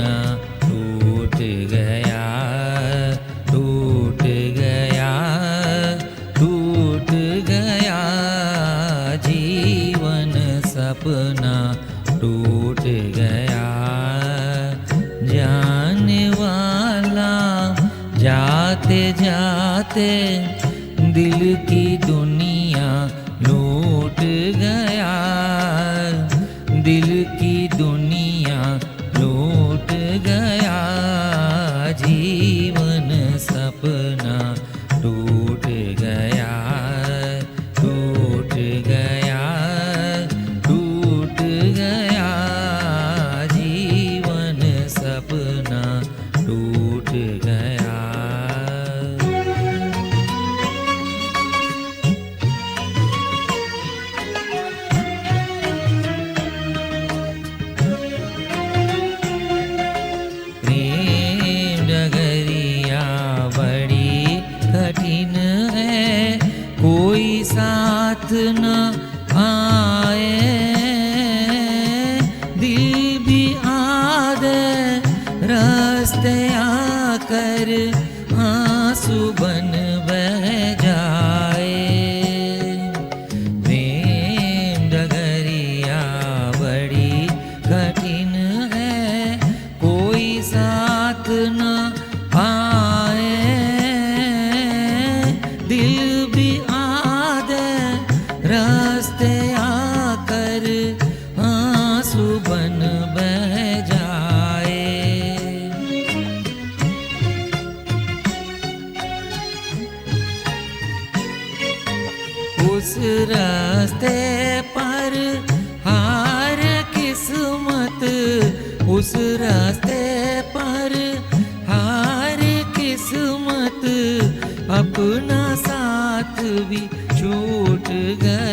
सपना टूट गया, टूट गया, टूट गया, जीवन सपना टूट गया। जाने वाला जाते जाते दिल की दुनिया लूट गया, दिल की दुनिया लूट गया, जीवन सपना टूट गया, टूट गया, टूट गया, जीवन सपना टूट गया। कठिन है कोई साथ न आए, दिल भी आदे रास्ते आकर आंसू बन बह जाए। प्रेम डगरिया बड़ी कठिन है कोई साथ न आए, दिल भी आदे रास्ते आकर आंसू बन बह जाए। उस रास्ते पर हार किस्मत, उस रास्ते पर हार किस्मत, अपना साथ भी छूट गया।